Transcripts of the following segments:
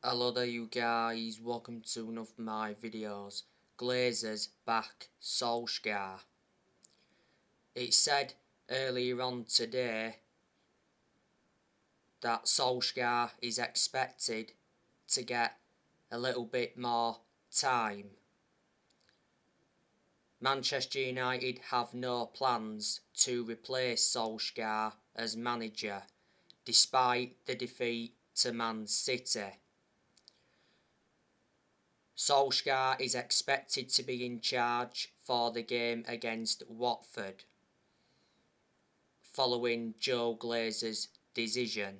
Hello there you guys, welcome to one of my videos. Glazers back Solskjaer. It said earlier on today that Solskjaer is expected to get a little bit more time. Manchester United have no plans to replace Solskjaer as manager despite the defeat to Man City. Solskjaer is expected to be in charge for the game against Watford, following Joe Glazers' decision.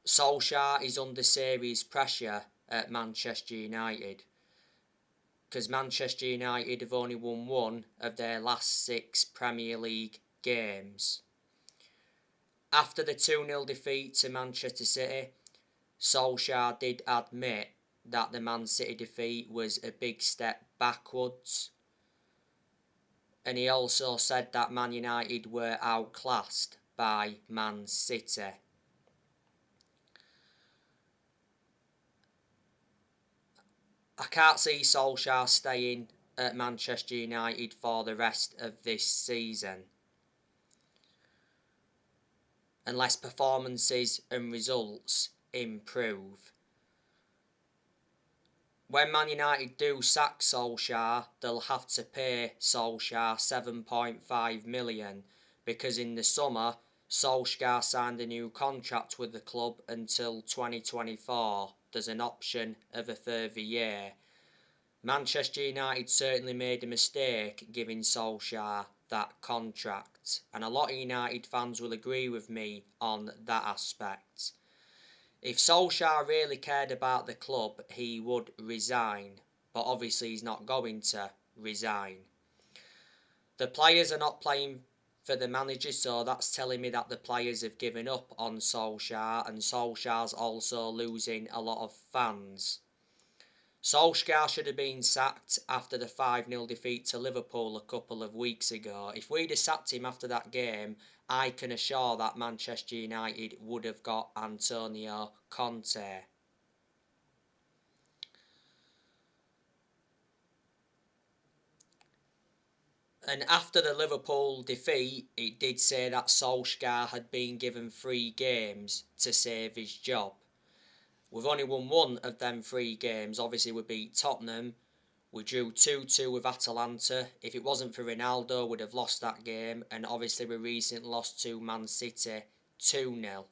Solskjaer is under serious pressure at Manchester United, because Manchester United have only won one of their last 6 Premier League games. After the 2-0 defeat to Manchester City, Solskjaer did admit that the Man City defeat was a big step backwards, and he also said that Man United were outclassed by Man City. I can't see Solskjaer staying at Manchester United for the rest of this season unless performances and results improve. When Man United do sack Solskjaer, they'll have to pay Solskjaer 7.5 million because in the summer Solskjaer signed a new contract with the club until 2024. There's an option of a further year. Manchester United certainly made a mistake giving Solskjaer that contract, and a lot of United fans will agree with me on that aspect. If Solskjaer really cared about the club, he would resign, but obviously he's not going to resign. The players are not playing for the manager, so that's telling me that the players have given up on Solskjaer, and Solskjaer's also losing a lot of fans. Solskjaer should have been sacked after the 5-0 defeat to Liverpool a couple of weeks ago. If we'd have sacked him after that game, I can assure that Manchester United would have got Antonio Conte. And after the Liverpool defeat, it did say that Solskjaer had been given 3 games to save his job. We've only won one of them 3 games. Obviously, we beat Tottenham. We drew 2-2 with Atalanta. If it wasn't for Ronaldo, we'd have lost that game. And obviously, we recently lost to Man City 2-0.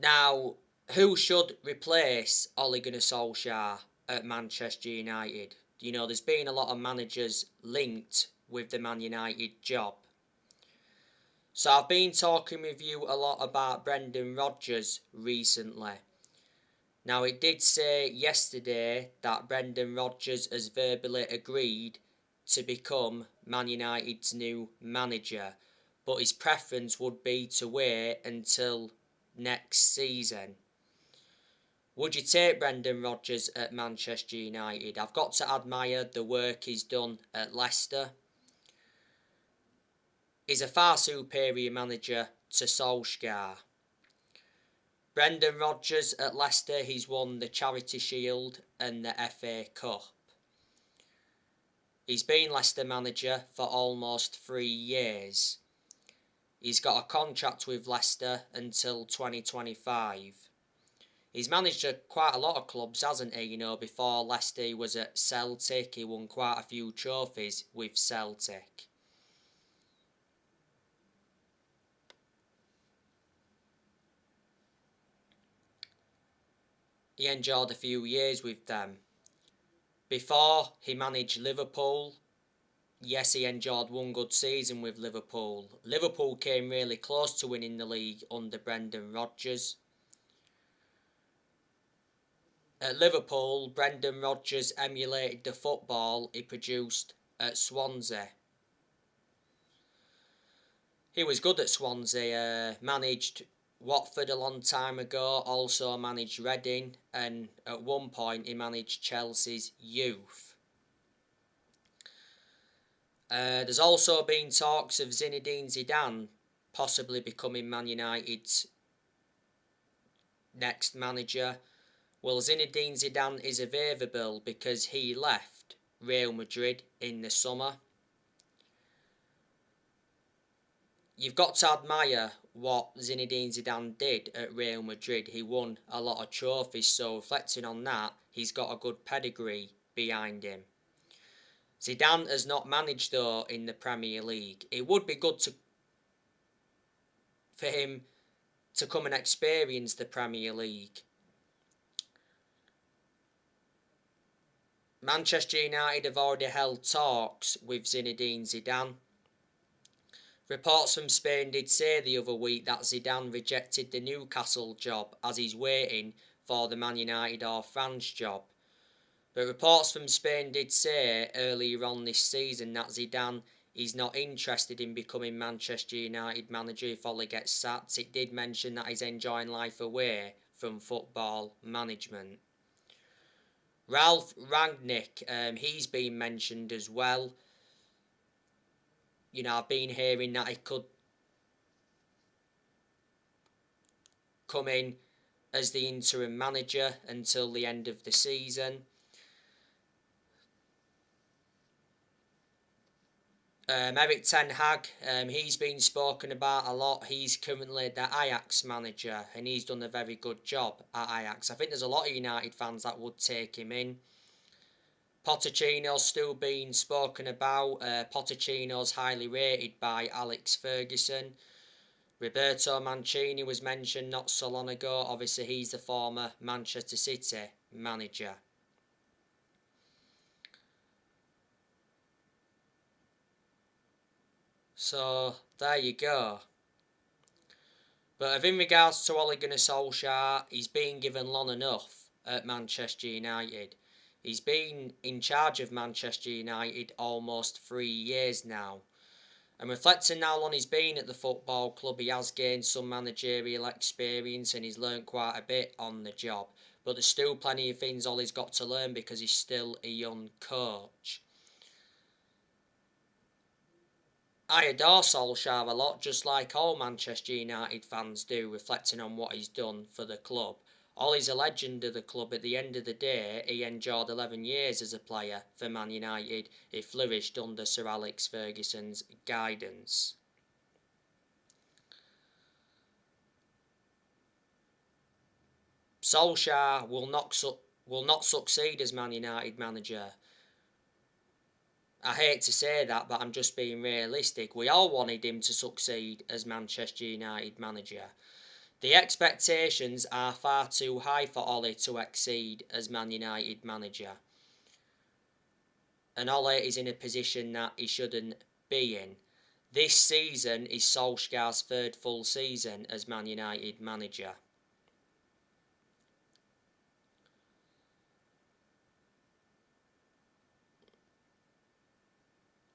Now, who should replace Ole Gunnar Solskjaer at Manchester United? You know, there's been a lot of managers linked with the Man United job. So I've been talking with you a lot about Brendan Rodgers recently. Now it did say yesterday that Brendan Rodgers has verbally agreed to become Man United's new manager, but his preference would be to wait until next season. Would you take Brendan Rodgers at Manchester United? I've got to admire the work he's done at Leicester. He's a far superior manager to Solskjaer. Brendan Rodgers at Leicester, he's won the Charity Shield and the FA Cup. He's been Leicester manager for almost 3 years. He's got a contract with Leicester until 2025. He's managed quite a lot of clubs, hasn't he? You know, before Leicester he was at Celtic. He won quite a few trophies with Celtic. He enjoyed a few years with them. Before he managed Liverpool, yes, he enjoyed one good season with Liverpool. Liverpool came really close to winning the league under Brendan Rodgers. At Liverpool, Brendan Rodgers emulated the football he produced at Swansea. He was good at Swansea, managed Watford a long time ago, also managed Reading, and at one point he managed Chelsea's youth. There's also been talks of Zinedine Zidane possibly becoming Man United's next manager. Well, Zinedine Zidane is available because he left Real Madrid in the summer. You've got to admire what Zinedine Zidane did at Real Madrid. He won a lot of trophies, so reflecting on that, he's got a good pedigree behind him. Zidane has not managed though in the Premier League. It would be good for him to come and experience the Premier League. Manchester United have already held talks with Zinedine Zidane. Reports from Spain did say the other week that Zidane rejected the Newcastle job as he's waiting for the Man United or France job. But reports from Spain did say earlier on this season that Zidane is not interested in becoming Manchester United manager if Ole gets sacked. It did mention that he's enjoying life away from football management. Ralph Rangnick, he's been mentioned as well. You know, I've been hearing that he could come in as the interim manager until the end of the season. Erik Ten Hag, he's been spoken about a lot. He's currently the Ajax manager and he's done a very good job at Ajax. I think there's a lot of United fans that would take him in. Pochettino's still being spoken about. Pochettino's highly rated by Alex Ferguson. Roberto Mancini was mentioned not so long ago. Obviously, he's the former Manchester City manager. So, there you go. But in regards to Ole Gunnar Solskjaer, he's been given long enough at Manchester United. He's been in charge of Manchester United almost 3 years now. And reflecting how long he's been at the football club, he has gained some managerial experience and he's learnt quite a bit on the job. But there's still plenty of things Ole's got to learn because he's still a young coach. I adore Solskjaer a lot, just like all Manchester United fans do, reflecting on what he's done for the club. Ole's a legend of the club. At the end of the day, he endured 11 years as a player for Man United. He flourished under Sir Alex Ferguson's guidance. Solskjaer will not succeed as Man United manager. I hate to say that, but I'm just being realistic. We all wanted him to succeed as Manchester United manager. The expectations are far too high for Ole to exceed as Man United manager. And Ole is in a position that he shouldn't be in. This season is Solskjaer's third full season as Man United manager.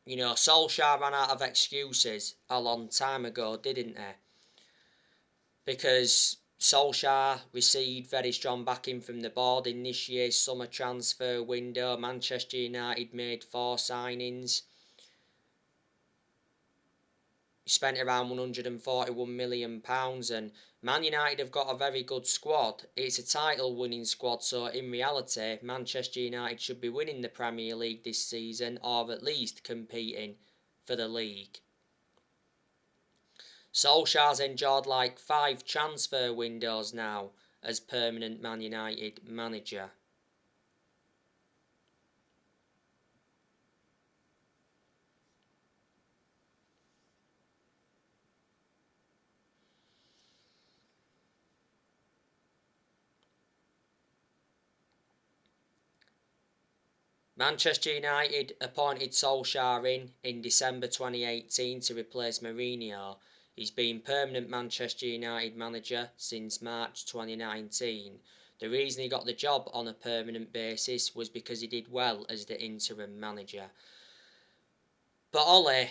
You know, Solskjaer ran out of excuses a long time ago, didn't he? Because Solskjaer received very strong backing from the board in this year's summer transfer window. Manchester United made 4 signings. He spent around £141 million and Man United have got a very good squad. It's a title-winning squad, so in reality, Manchester United should be winning the Premier League this season, or at least competing for the league. Solskjaer's endured like 5 transfer windows now as permanent Man United manager. Manchester United appointed Solskjaer in December 2018 to replace Mourinho. He's been permanent Manchester United manager since March 2019. The reason he got the job on a permanent basis was because he did well as the interim manager. But Ole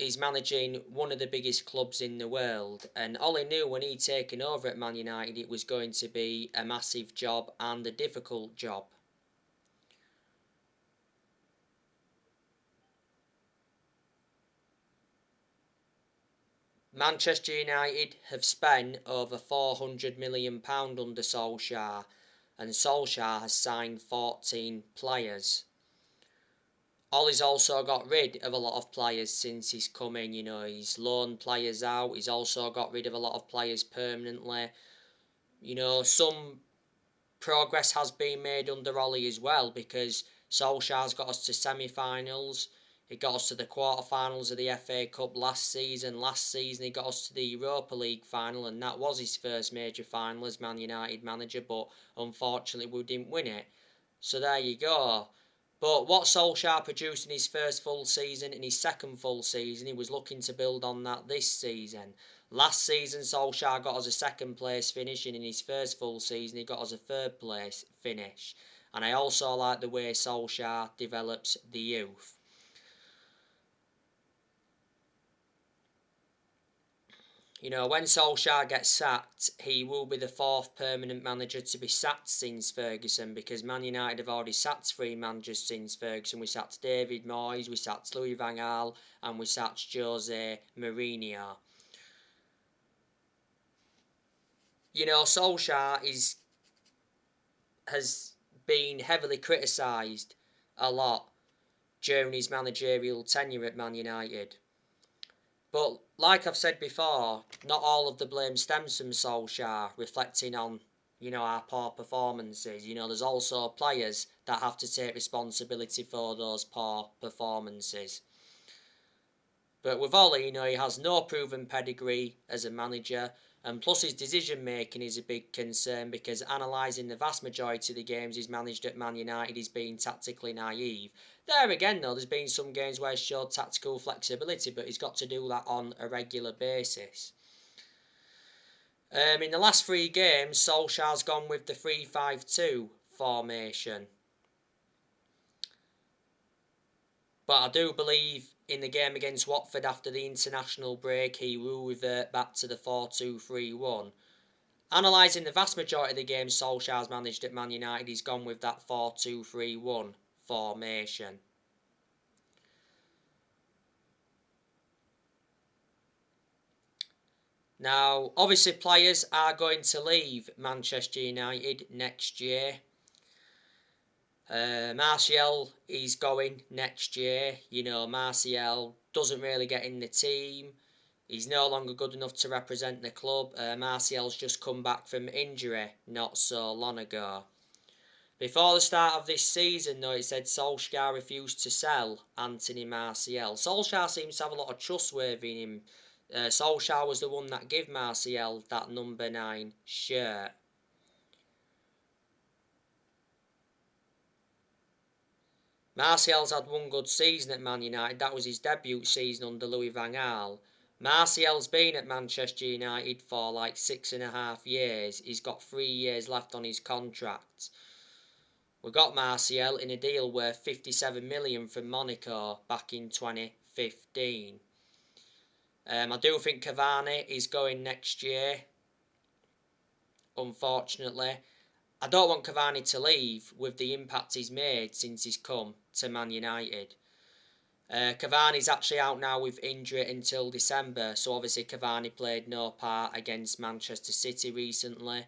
he's managing one of the biggest clubs in the world, and Ollie knew when he'd taken over at Man United it was going to be a massive job and a difficult job. Manchester United have spent over £400 million under Solskjaer, and Solskjaer has signed 14 players. Ollie's also got rid of a lot of players since he's come in, he's loaned players out, he's also got rid of a lot of players permanently. Some progress has been made under Ollie as well, because Solskjaer's got us to semi-finals, he got us to the quarter-finals of the FA Cup last season he got us to the Europa League final, and that was his first major final as Man United manager, but unfortunately we didn't win it. So there you go. But what Solskjaer produced in his first full season, in his second full season, he was looking to build on that this season. Last season, Solskjaer got us a second place finish, and in his first full season, he got us a third place finish. And I also like the way Solskjaer develops the youth. When Solskjaer gets sacked, he will be the fourth permanent manager to be sacked since Ferguson, because Man United have already sacked 3 managers since Ferguson. We sacked David Moyes, we sacked Louis van Gaal, and we sacked Jose Mourinho. Solskjaer has been heavily criticised a lot during his managerial tenure at Man United. But like I've said before, not all of the blame stems from Solskjaer, reflecting on, our poor performances. There's also players that have to take responsibility for those poor performances. But with Ollie, he has no proven pedigree as a manager, and plus his decision making is a big concern, because analysing the vast majority of the games he's managed at Man United, he's been tactically naive. There again though, there's been some games where he's showed tactical flexibility, but he's got to do that on a regular basis. In the last 3 games, Solskjaer's gone with the 3-5-2 formation. But I do believe in the game against Watford after the international break, he will revert back to the 4-2-3-1. Analysing the vast majority of the games Solskjaer's managed at Man United, he's gone with that 4-2-3-1 formation. Now, obviously players are going to leave Manchester United next year. Martial is going next year. Martial doesn't really get in the team. He's no longer good enough to represent the club. Martial's just come back from injury not so long ago. Before the start of this season, though, it said Solskjaer refused to sell Anthony Martial. Solskjaer seems to have a lot of trustworthy in him. Solskjaer was the one that gave Martial that number 9 shirt. Martial's had one good season at Man United. That was his debut season under Louis van Gaal. Martial's been at Manchester United for like 6.5 years. He's got 3 years left on his contract. We got Martial in a deal worth 57 million from Monaco back in 2015. I do think Cavani is going next year, unfortunately. I don't want Cavani to leave with the impact he's made since he's come to Man United. Cavani's actually out now with injury until December, so obviously Cavani played no part against Manchester City recently.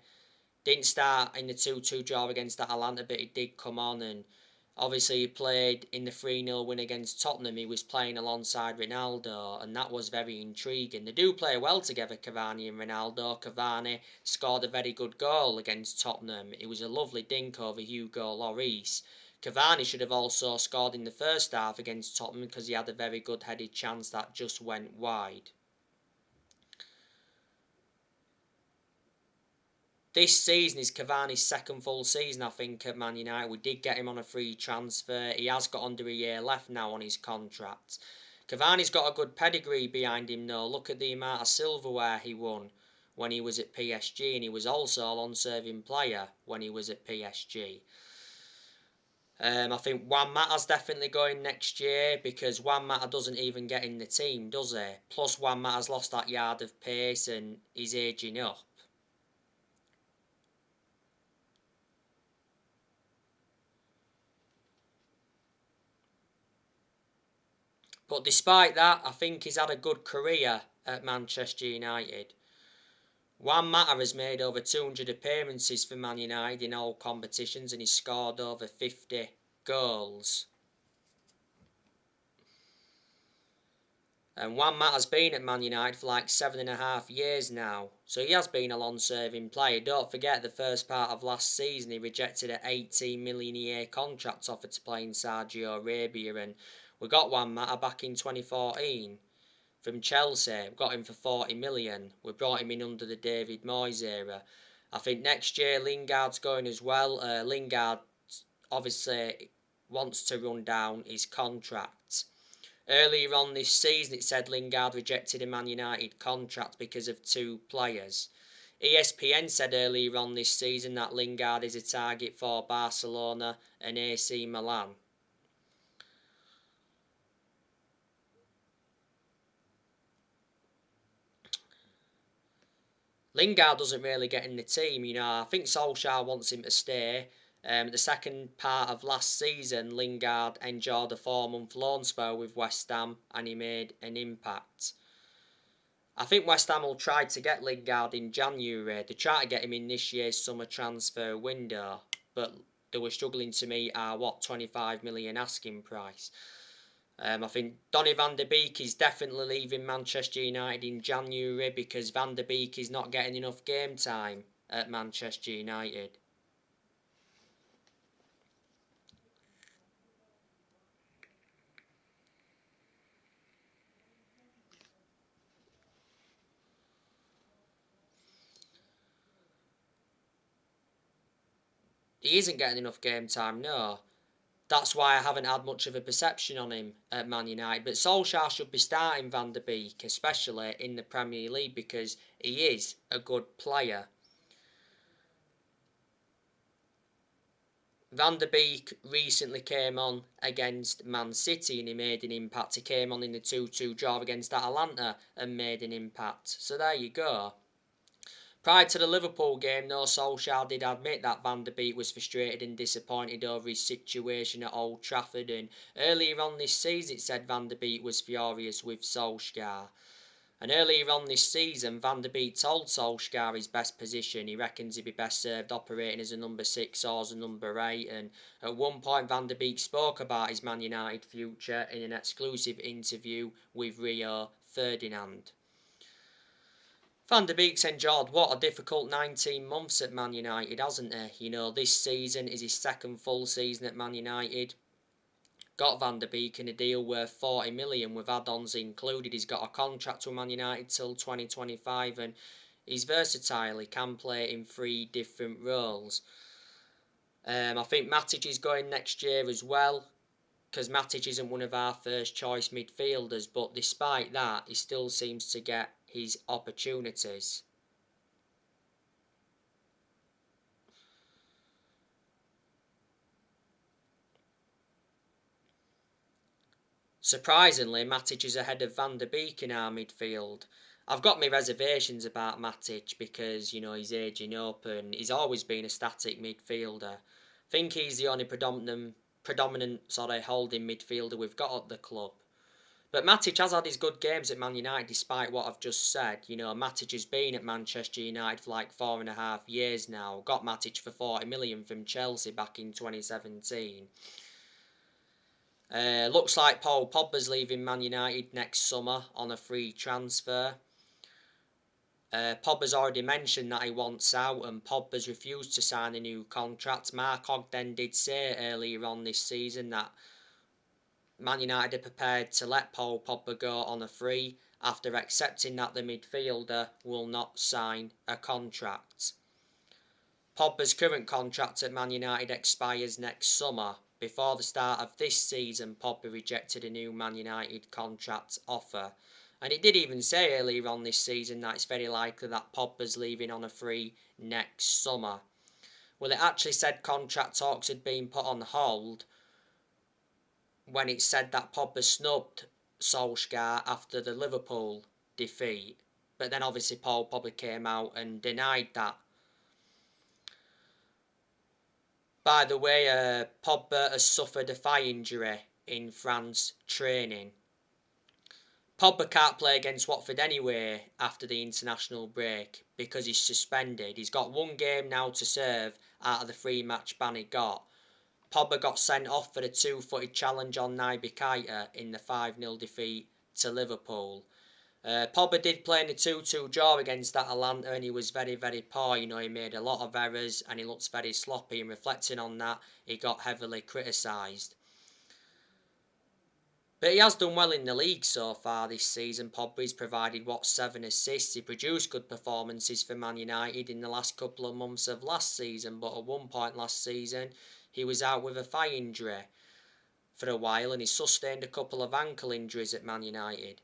Didn't start in the 2-2 draw against Atalanta, but he did come on, and obviously he played in the 3-0 win against Tottenham. He was playing alongside Ronaldo, and that was very intriguing. They do play well together, Cavani and Ronaldo. Cavani scored a very good goal against Tottenham. It was a lovely dink over Hugo Lloris. Cavani should have also scored in the first half against Tottenham, because he had a very good headed chance that just went wide. This season is Cavani's second full season, I think, at Man United. We did get him on a free transfer. He has got under a year left now on his contract. Cavani's got a good pedigree behind him, though. Look at the amount of silverware he won when he was at PSG, and he was also a long-serving player when he was at PSG. I think Juan Mata's definitely going next year because Juan Mata doesn't even get in the team, does he? Plus Juan Mata's lost that yard of pace and he's ageing up. But despite that, I think he's had a good career at Manchester United. Juan Mata has made over 200 appearances for Man United in all competitions and he's scored over 50 goals. And Juan Mata's been at Man United for like 7.5 years now. So he has been a long-serving player. Don't forget the first part of last season he rejected an 18 million a year contract offer to play in Saudi Arabia, and we got Juan Mata back in 2014 from Chelsea. We got him for 40 million. We brought him in under the David Moyes era. I think next year Lingard's going as well. Lingard obviously wants to run down his contract. Earlier on this season, it said Lingard rejected a Man United contract because of two players. ESPN said earlier on this season that Lingard is a target for Barcelona and AC Milan. Lingard doesn't really get in the team, I think Solskjaer wants him to stay. The second part of last season, Lingard enjoyed a 4-month loan spell with West Ham and he made an impact. I think West Ham will try to get Lingard in January. They try to get him in this year's summer transfer window, but they were struggling to meet our 25 million asking price. I think Donny van der Beek is definitely leaving Manchester United in January because Van der Beek is not getting enough game time at Manchester United. He isn't getting enough game time, no. That's why I haven't had much of a perception on him at Man United. But Solskjaer should be starting Van der Beek, especially in the Premier League, because he is a good player. Van der Beek recently came on against Man City and he made an impact. He came on in the 2-2 draw against Atalanta and made an impact. So there you go. Prior to the Liverpool game, though, Solskjaer did admit that Van der Beek was frustrated and disappointed over his situation at Old Trafford, and earlier on this season it said Van der Beek was furious with Solskjaer. And earlier on this season, Van der Beek told Solskjaer his best position. He reckons he'd be best served operating as a number 6 or as a number 8. And at one point, Van der Beek spoke about his Man United future in an exclusive interview with Rio Ferdinand. Van der Beek's endured what a difficult 19 months at Man United, hasn't he? This season is his second full season at Man United. Got Van der Beek in a deal worth 40 million with add-ons included. He's got a contract with Man United till 2025 and he's versatile. He can play in 3 different roles. I think Matic is going next year as well, because Matic isn't one of our first choice midfielders, but despite that, he still seems to get his opportunities. Surprisingly, Matic is ahead of Van der Beek in our midfield. I've got my reservations about Matic because, he's aging up and he's always been a static midfielder. I think he's the only predominant holding midfielder we've got at the club. But Matic has had his good games at Man United despite what I've just said. Matic has been at Manchester United for like 4.5 years now. Got Matic for 40 million from Chelsea back in 2017. Looks like Paul Pogba's leaving Man United next summer on a free transfer. Pogba's already mentioned that he wants out and Pogba's refused to sign a new contract. Mark Ogden did say earlier on this season that Man United are prepared to let Paul Pogba go on a free after accepting that the midfielder will not sign a contract. Pogba's current contract at Man United expires next summer. Before the start of this season, Pogba rejected a new Man United contract offer. And it did even say earlier on this season that it's very likely that Pogba's leaving on a free next summer. Well, it actually said contract talks had been put on hold, when it said that Pogba snubbed Solskjaer after the Liverpool defeat. But then obviously Paul probably came out and denied that. By the way, Pogba has suffered a thigh injury in France training. Pogba can't play against Watford anyway after the international break because he's suspended. He's got one game now to serve out of the 3-match ban he got. Pogba got sent off for the two-footed challenge on Naby Keita in the 5-0 defeat to Liverpool. Pogba did play in the 2-2 draw against Atalanta and he was very, very poor. You know, he made a lot of errors and he looks very sloppy, and reflecting on that, he got heavily criticised. But he has done well in the league so far this season. Pogba's provided, 7 assists. He produced good performances for Man United in the last couple of months of last season, but at one point last season, he was out with a thigh injury for a while and he sustained a couple of ankle injuries at Man United.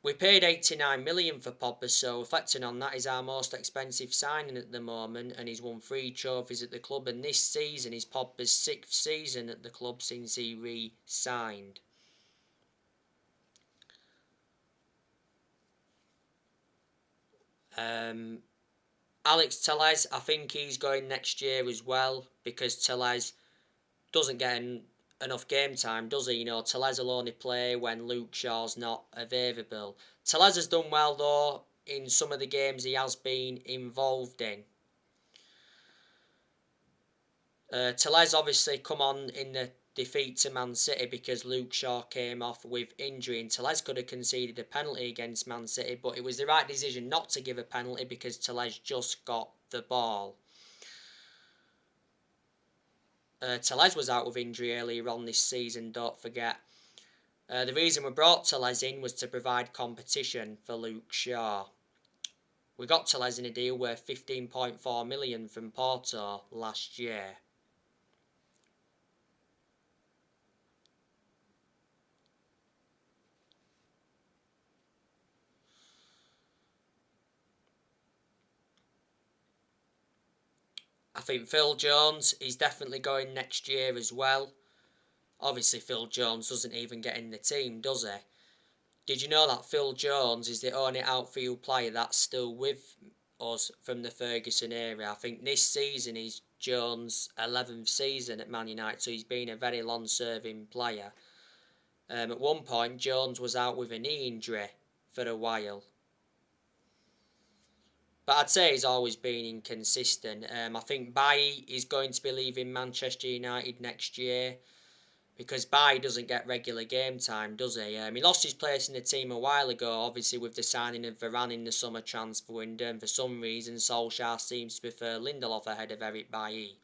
We paid 89 million for Pogba, so reflecting on that, he's our most expensive signing at the moment, and he's won 3 trophies at the club, and this season is Pogba's 6th season at the club since he re-signed. Alex Telles, I think he's going next year as well, because Telles doesn't get enough game time, does he? You know, Telles will only play when Luke Shaw's not available. Telles has done well though in some of the games he has been involved in. Telles obviously come on in the defeat to Man City because Luke Shaw came off with injury, and Telles could have conceded a penalty against Man City, but it was the right decision not to give a penalty because Telles just got the ball. Telles was out with injury earlier on this season, don't forget. The reason we brought Telles in was to provide competition for Luke Shaw. We got Telles in a deal worth 15.4 million from Porto last year. I think Phil Jones is definitely going next year as well. Obviously Phil Jones doesn't even get in the team, does he? Did you know that Phil Jones is the only outfield player that's still with us from the Ferguson era? I think this season is Jones' 11th season at Man United, so he's been a very long-serving player. At one point, Jones was out with a knee injury for a while. But I'd say he's always been inconsistent. I think Bailly is going to be leaving Manchester United next year because Bailly doesn't get regular game time, does he? He lost his place in the team a while ago, obviously with the signing of Varane in the summer transfer window, and for some reason Solskjaer seems to prefer Lindelof ahead of Eric Bailly.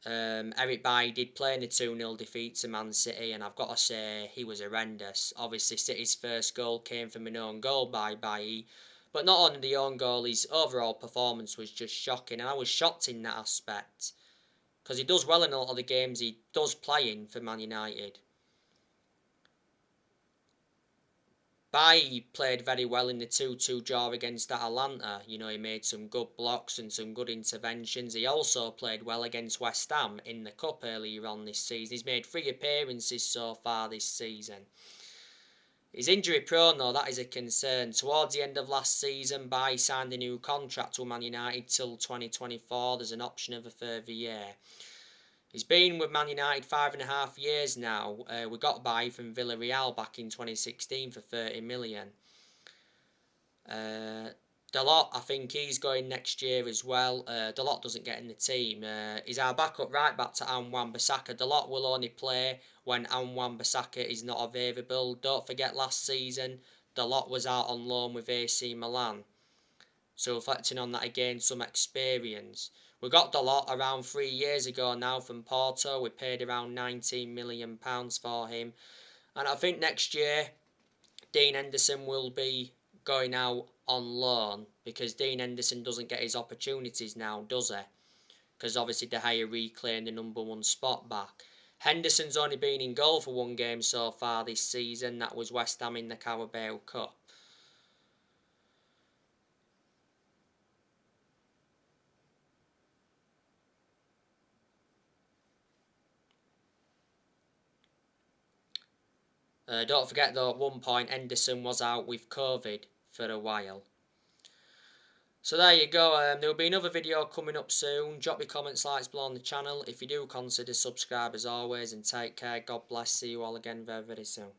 Eric Bailly did play in the 2-0 defeat to Man City, and I've got to say he was horrendous. Obviously City's first goal came from an own goal by Bailly, but not only the own goal, his overall performance was just shocking, and I was shocked in that aspect because he does well in a lot of the games he does play in for Man United. Bailly played very well in the 2-2 draw against Atalanta. You know, he made some good blocks and some good interventions. He also played well against West Ham in the Cup earlier on this season. He's made 3 appearances so far this season. He's injury prone though, that is a concern. Towards the end of last season, Bailly signed a new contract with Man United till 2024. There's an option of a further year. He's been with Man United 5.5 years now. We got Bailly from Villarreal back in 2016 for 30 million. Dalot, I think he's going next year as well. Dalot doesn't get in the team. He's our backup right back to Wan-Bissaka. Dalot will only play when Wan-Bissaka is not available. Don't forget last season, Dalot was out on loan with AC Milan. So reflecting on that again, some experience. We got Dalot around 3 years ago now from Porto. We paid around £19 million for him. And I think next year, Dean Henderson will be going out on loan because Dean Henderson doesn't get his opportunities now, does he? Because obviously De Gea reclaimed the number 1 spot back. Henderson's only been in goal for 1 game so far this season. That was West Ham in the Carabao Cup. Don't forget though, at one point Henderson was out with COVID for a while. So there you go, there will be another video coming up soon. Drop your comments, likes below on the channel. If you do, consider subscribe as always, and take care. God bless. See you all again very, very soon.